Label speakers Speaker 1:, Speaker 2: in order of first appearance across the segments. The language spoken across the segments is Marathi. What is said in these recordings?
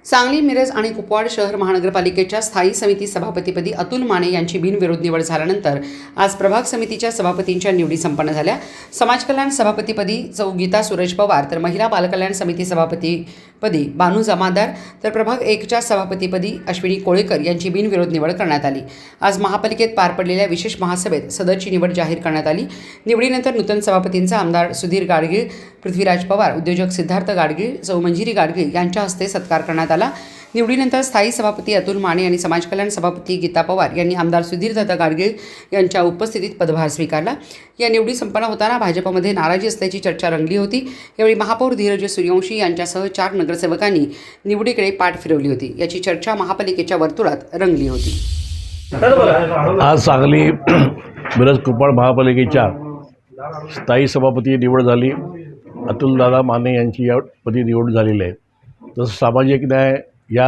Speaker 1: सांगली, मिरज आणि कुपवाड शहर महानगरपालिकेच्या स्थायी समिती सभापतीपदी अतुल माने यांची बिनविरोध निवड झाल्यानंतर आज प्रभाग समितीच्या सभापतींच्या निवडी संपन्न झाल्या। समाज कल्याण सभापतीपदी सौ गीता सुरेश पवार तर महिला बालकल्याण समिती सभापतीपदी बानू जमादार तर प्रभाग 1च्या सभापतीपदी अश्विनी कोळेकर यांची बिनविरोध निवड करण्यात आली। आज महापालिकेत पार पडलेल्या विशेष महासभेत सदरची निवड जाहीर करण्यात आली। निवडीनंतर नूतन सभापतींचा आमदार सुधीर गाडगीळ, पृथ्वीराज पवार, उद्योजक सिद्धार्थ गाडगीळ, सौ मंजिरी गाडगीळ यांच्या हस्ते सत्कार करण्यात आला। निवडीनंतर स्थायी सभापती अतुल माने आणि समाज कल्याण सभापती गीता पवार यांनी आमदार सुधीरदत्त गाडगीळ यांच्या उपस्थितीत पदभार स्वीकारला। या निवडी संपन्न होताना भाजपमध्ये नाराजी असल्याची चर्चा रंगली होती। यावेळी महापौर धीरज सूर्यवंशी यांच्यासह 4 नगरसेवकांनी निवडीकडे पाठ फिरवली होती। याची चर्चा महापालिकेच्या वर्तुळात रंगली होती।
Speaker 2: आज सांगली मिरज कुपवाड महापालिकेच्या स्थायी सभापती निवड झाली। अतुलदादा माने यांची या पदी निवड झालेली आहे। तसं सामाजिक न्याय या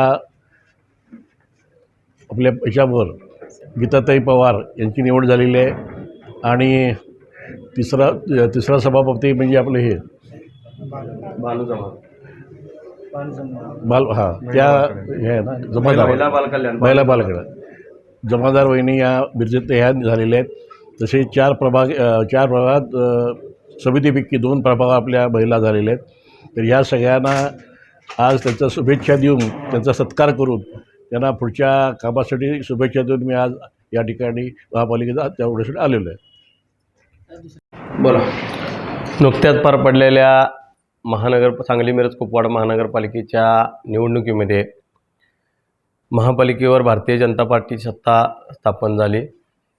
Speaker 2: आपल्या याच्यावर गीताताई पवार यांची निवड झालेली आहे आणि तिसरा सभापती म्हणजे आपले हे त्या हे आहे ना जमादार महिला बालकल्याण जमादार वहिनी या बिरजेत ह्या झालेल्या आहेत। तसे 4 प्रभागात समितीपैकी 2 प्रभाग आपल्या महिला झालेल्या आहेत। तर ह्या सगळ्यांना आज त्यांचा शुभेच्छा देऊन त्यांचा सत्कार करून त्यांना पुढच्या कामासाठी शुभेच्छा देऊन मी आज या ठिकाणी महापालिकेचा त्यावेळेसाठी आलेलो आहे।
Speaker 3: बोला। नुकत्याच पार पडलेल्या सांगली मिरज कुपवाड महानगरपालिकेच्या निवडणुकीमध्ये महापालिकेवर भारतीय जनता पार्टीची सत्ता स्थापन झाली।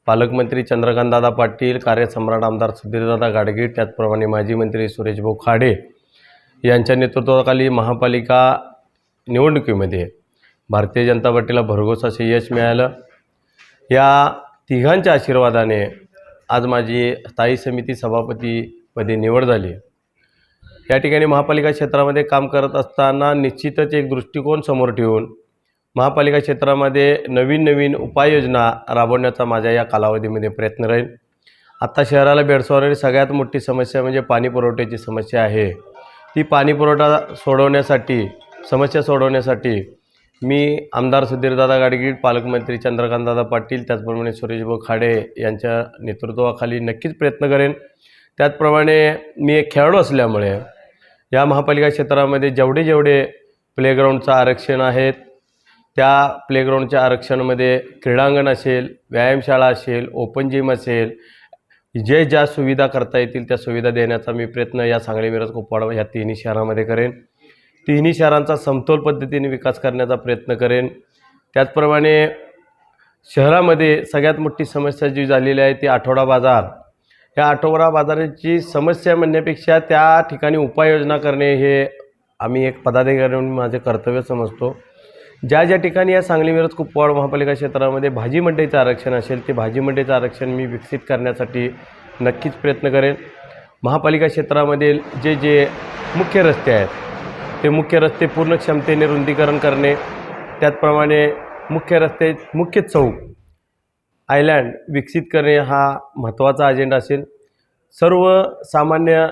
Speaker 3: पालकमंत्री चंद्रकांतदादा पाटील, कार्यसम्राट आमदार सुधीरदादा गाडगीळ, त्याचप्रमाणे माजी मंत्री सुरेशभाऊ खाडे यांच्या नेतृत्वाखाली महापालिका निवडणुकीमध्ये भारतीय जनता पार्टीला भरघोस असे यश मिळालं। या तिघांच्या आशीर्वादाने आज माझी स्थायी समिती सभापतीपदी निवड झाली। या ठिकाणी महापालिका क्षेत्रामध्ये काम करत असताना निश्चितच एक दृष्टिकोन समोर ठेवून महापालिका क्षेत्रामध्ये नवीन उपाययोजना राबवण्याचा माझ्या या कालावधीमध्ये प्रयत्न राहील। आत्ता शहराला भेडसावणारी सगळ्यात मोठी समस्या म्हणजे पाणी पुरवठ्याची समस्या आहे। ती पाणी पुरवठा समस्या सोडवण्यासाठी मी आमदार सुधीरदादा गाडगीळ, पालकमंत्री चंद्रकांतदादा पाटील, त्याचप्रमाणे सुरेशभाऊ खाडे यांच्या नेतृत्वाखाली नक्कीच प्रयत्न करेन। त्याचप्रमाणे मी एक खेळाडू असल्यामुळे या महापालिका क्षेत्रामध्ये जेवढे प्लेग्राऊंडचं आरक्षण आहेत त्या प्लेग्राऊंडच्या आरक्षणामध्ये क्रीडांगण असेल, व्यायामशाळा असेल, ओपन जिम असेल, ज्या सुविधा करता येतील त्या सुविधा देण्याचा मी प्रयत्न या सांगली, मिरज, कुपवाड या तिन्ही शहरामध्ये करेन। तिन्ही शहरांचा समतोल पद्धतीने विकास करण्याचा प्रयत्न करेन। त्याचप्रमाणे शहरामध्ये सगळ्यात मोठी समस्या जी झालेली आहे ती आठवडा बाजार। या आठवडा बाजाराची समस्या म्हणण्यापेक्षा त्या ठिकाणी उपाययोजना करणे हे आम्ही एक पदाधिकारी म्हणून माझे कर्तव्य समजतो। ज्या ठिकाणी या सांगली, मिरज, कुपवाड महापालिका क्षेत्रामध्ये भाजी मंडईचं आरक्षण असेल ते भाजी मंडईचं आरक्षण मी विकसित करण्यासाठी नक्कीच प्रयत्न करेन। महापालिका क्षेत्रामधील जे मुख्य रस्ते आहेत ते मुख्य रस्ते पूर्ण क्षमतेने रुंदीकरण करणे, त्याचप्रमाणे मुख्य चौक आयलँड विकसित करणे हा महत्त्वाचा अजेंडा असेल। सर्वसामान्य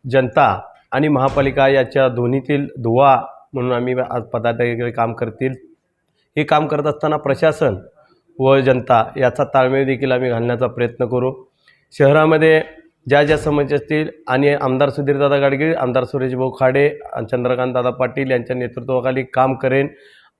Speaker 3: जनता आणि महापालिका याच्या दोन्हीतील दुवा म्हणून आम्ही आज पदाधिकारी काम करतील। हे काम करत असताना प्रशासन व जनता याचा ताळमेळ देखील आम्ही घालण्याचा प्रयत्न करू। शहरामध्ये ज्या समस्या असतील आणि आमदार सुधीरदादा गाडगीळ, आमदार सुरेशभाऊ खाडे, चंद्रकांतदादा पाटील यांच्या नेतृत्वाखाली काम करेन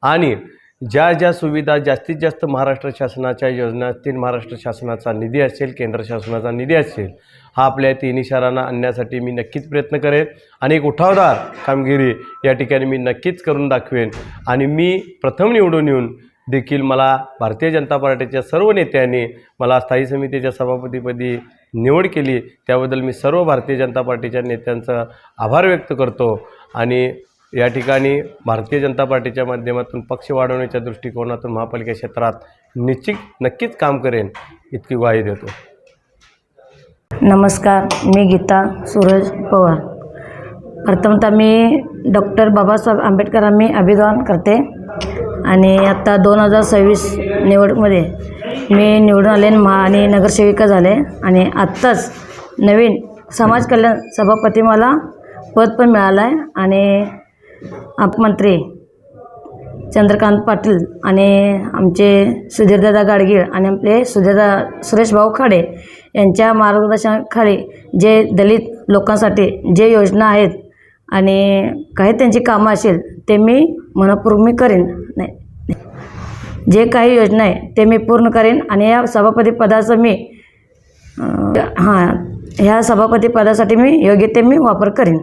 Speaker 3: आणि ज्या सुविधा जास्तीत जास्त महाराष्ट्र शासनाच्या योजना असतील, महाराष्ट्र शासनाचा निधी असेल, केंद्र शासनाचा निधी असेल, हा आपल्या तिन्ही शहरांना आणण्यासाठी मी नक्कीच प्रयत्न करेन आणि एक उठावदार कामगिरी या ठिकाणी मी नक्कीच करून दाखवेन। आणि मी प्रथम निवडून येऊन देखील मला भारतीय जनता पार्टीच्या सर्व नेत्यांनी मला स्थायी समितीच्या सभापतीपदी निवड केली त्याबद्दल मी सर्व भारतीय जनता पार्टीच्या नेत्यांचा आभार व्यक्त करतो आणि या ठिकाणी भारतीय जनता पार्टीच्या माध्यमातून पक्ष वाढवण्याच्या दृष्टिकोनातून महापालिका क्षेत्रात नक्कीच काम करेन इतकी ग्वाही देतो।
Speaker 4: नमस्कार, मी गीता सूरज पवार। प्रथमतः मी डॉक्टर बाबासाहेब आंबेडकरांनी अभिवादन करते आणि आता 2026 निवडमध्ये मी निवडून आले आणि नगरसेविका झाले आणि आत्ताच नवीन समाज कल्याण सभापती मला पद पण मिळालं आहे आणि मंत्री चंद्रकांत पाटील आणि आमचे सुधीरदादा गाडगीळ आणि आपले सुरेश भाऊ खाडे यांच्या मार्गदर्शनाखाली जे दलित लोकांसाठी जे योजना आहेत आणि काही त्यांची कामं असेल ते मी मनपूर्वक मी करेन. नाही, जे काही योजना आहे ते मी पूर्ण करेन आणि या सभापती पदाचं मी ह्या सभापती पदासाठी मी योग्य ते मी वापर करेन.